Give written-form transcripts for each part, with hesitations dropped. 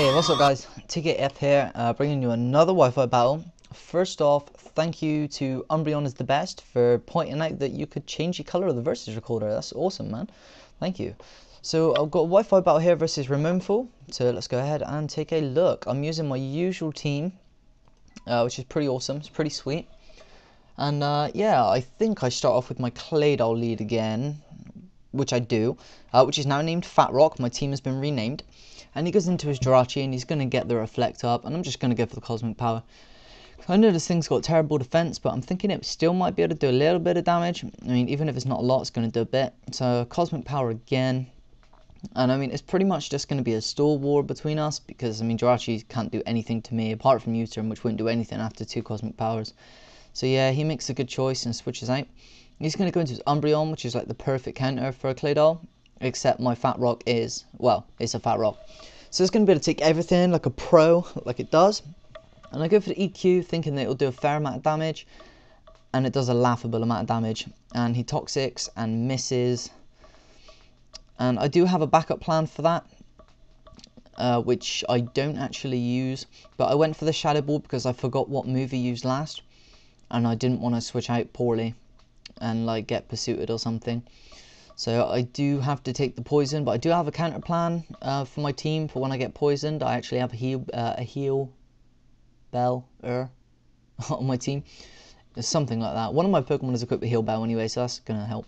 Hey, what's up guys? Ticket F here, bringing you another Wi-Fi battle. First off, thank you to Umbreon is the best for pointing out that you could change the color of the versus recorder. That's awesome, man. Thank you. So I've got a Wi-Fi battle here versus Raymomeful. So let's go ahead and take a look. I'm using my usual team, which is pretty awesome. It's pretty sweet. And yeah, I think I start off with my Claydol lead again, which I do, which is now named Fat Rock. My team has been renamed. And he goes into his Jirachi and he's going to get the Reflect up. And I'm just going to go for the Cosmic Power. I know this thing's got terrible defense, but I'm thinking it still might be able to do a little bit of damage. I mean, even if it's not a lot, it's going to do a bit. So Cosmic Power again. And I mean, it's pretty much just going to be a stall war between us. Because, I mean, Jirachi can't do anything to me apart from U-turn, which wouldn't do anything after 2 Cosmic Powers. So yeah, he makes a good choice and switches out. He's going to go into his Umbreon, which is like the perfect counter for a Claydol. Except my Fat Rock is, well, it's a Fat Rock. So it's going to be able to take everything like a pro, like it does. And I go for the EQ, thinking that it'll do a fair amount of damage. And it does a laughable amount of damage. And he Toxics and misses. And I do have a backup plan for that. Which I don't actually use. But I went for the Shadow Ball because I forgot what move he used last. And I didn't want to switch out poorly. And like get pursued or something. So I do have to take the poison, but I do have a counter plan for my team for when I get poisoned. I actually have a heal bell on my team. It's something like that. One of my Pokemon is equipped with heal bell anyway, so that's going to help.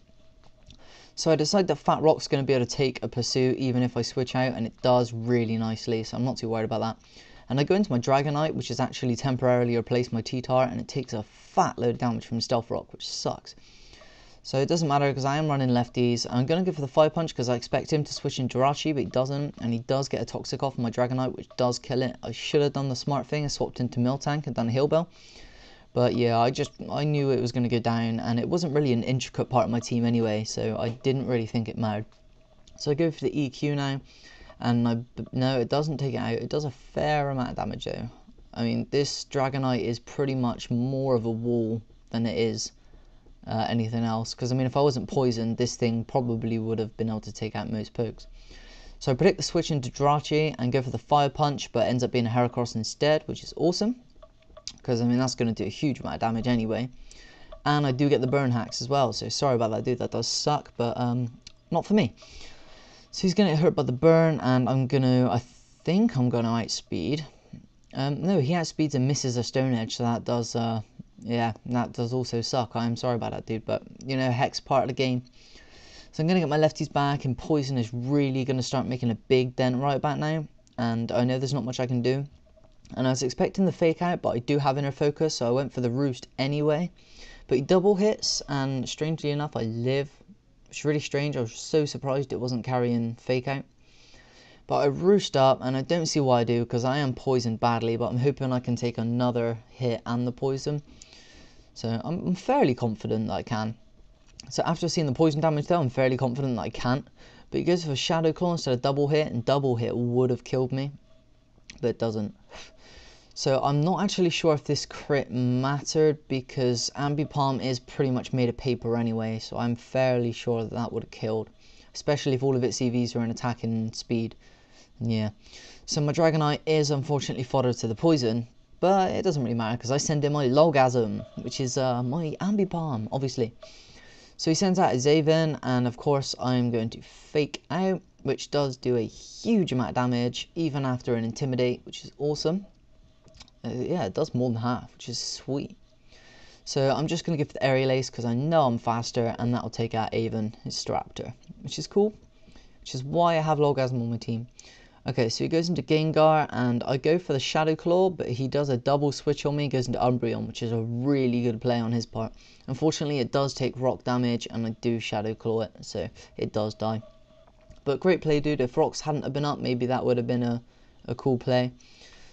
So I decide that Fat Rock's going to be able to take a pursuit even if I switch out, and it does really nicely, so I'm not too worried about that. And I go into my Dragonite, which is actually temporarily replaced my T-Tar, and it takes a fat load of damage from Stealth Rock, which sucks. So it doesn't matter because I am running lefties. I'm going to go for the Fire Punch because I expect him to switch in Jirachi, but he doesn't. And he does get a Toxic off my Dragonite, which does kill it. I should have done the smart thing and swapped into Miltank and done a Heal Bell. But yeah, I knew it was going to go down. And it wasn't really an intricate part of my team anyway, so I didn't really think it mattered. So I go for the EQ now. And no, it doesn't take it out. It does a fair amount of damage though. I mean, this Dragonite is pretty much more of a wall than it is anything else, because I mean if I wasn't poisoned this thing probably would have been able to take out most pokes. So I predict the switch into Jirachi and go for the Fire Punch, but ends up being a Heracross instead, which is awesome because I mean that's going to do a huge amount of damage anyway. And I do get the burn hacks as well, so sorry about that dude, that does suck, but not for me. So he's going to get hurt by the burn, and I think I'm going to outspeed. No, he outspeeds and misses a Stone Edge, so that does yeah, that does also suck. I'm sorry about that, dude, but, you know, heck's part of the game. So I'm going to get my lefties back, and Poison is really going to start making a big dent right about now. And I know there's not much I can do. And I was expecting the Fake Out, but I do have Inner Focus, so I went for the Roost anyway. But he double hits, and strangely enough, I live. It's really strange. I was so surprised it wasn't carrying Fake Out. But I Roost up, and I don't see why I do, because I am poisoned badly, but I'm hoping I can take another hit and the poison. So I'm fairly confident that I can. So after seeing the poison damage though, I'm fairly confident that I can't. But he goes for Shadow Claw instead of double hit, and double hit would have killed me. But it doesn't. So I'm not actually sure if this crit mattered, because Ambipalm is pretty much made of paper anyway. So I'm fairly sure that that would have killed. Especially if all of its EVs were in attacking speed. Yeah. So my Dragonite is unfortunately fodder to the poison. But it doesn't really matter because I send in my Logasm, which is my Ambipalm, obviously. So he sends out a Zaven, and of course I'm going to Fake Out, which does do a huge amount of damage, even after an Intimidate, which is awesome. Yeah, it does more than half, which is sweet. So I'm just going to give the Aerial Ace because I know I'm faster, and that'll take out Avon, his Staraptor, which is cool. Which is why I have Logasm on my team. Okay, so he goes into Gengar, and I go for the Shadow Claw, but he does a double switch on me, goes into Umbreon, which is a really good play on his part. Unfortunately, it does take rock damage, and I do Shadow Claw it, so it does die. But great play, dude. If rocks hadn't have been up, maybe that would have been a cool play.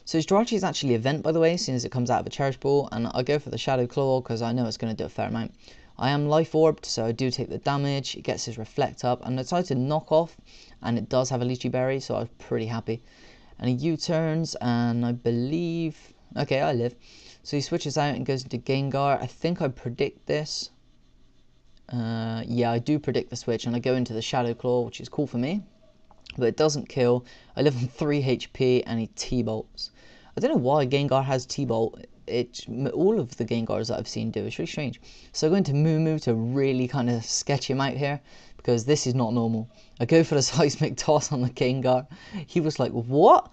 So his Jirachi is actually a vent, by the way, as soon as it comes out of a Cherish Ball, and I go for the Shadow Claw because I know it's going to do a fair amount. I am Life Orbed, so I do take the damage. It gets his Reflect up, and I decided to knock off, and it does have a Lychee Berry, so I was pretty happy. And he U-turns, and I believe... Okay, I live. So he switches out and goes into Gengar. I think I predict this. Yeah, I do predict the switch, and I go into the Shadow Claw, which is cool for me. but it doesn't kill. I live on 3 HP and he T-bolts. I don't know why Gengar has T-bolt. All of the Gengars that I've seen do. It's really strange. So I go into Moo to really kind of sketch him out here, because this is not normal. I go for the seismic toss on the Gengar. He was like, what?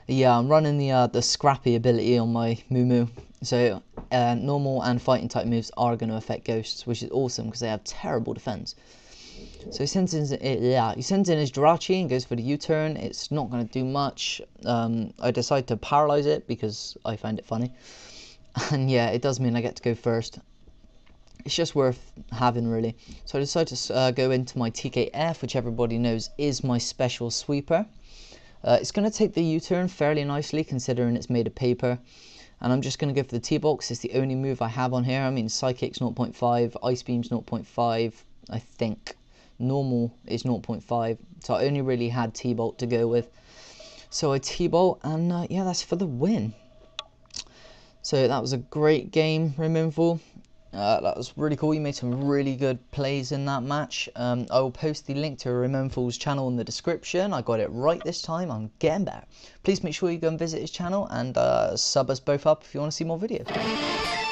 Yeah, I'm running the scrappy ability on my Moo. So normal and fighting type moves are going to affect ghosts, which is awesome because they have terrible defense. So he sends in his Jirachi and goes for the U-turn. It's not going to do much. I decide to paralyze it because I find it funny. And yeah, it does mean I get to go first. It's just worth having, really. So I decide to go into my TKF, which everybody knows is my special sweeper. It's going to take the U-turn fairly nicely considering it's made of paper. And I'm just going to go for the T-box. It's the only move I have on here. I mean, Psychic's 0.5, Ice Beam's 0.5, I think. Normal is 0.5, so I only really had T-bolt to go with. So I T-bolt, and yeah, that's for the win. So that was a great game, Raymomeful. That was really cool. You made some really good plays in that match. I will post the link to Raymomeful's channel in the description. I got it right this time. I'm getting better. Please make sure you go and visit his channel and sub us both up if you want to see more videos.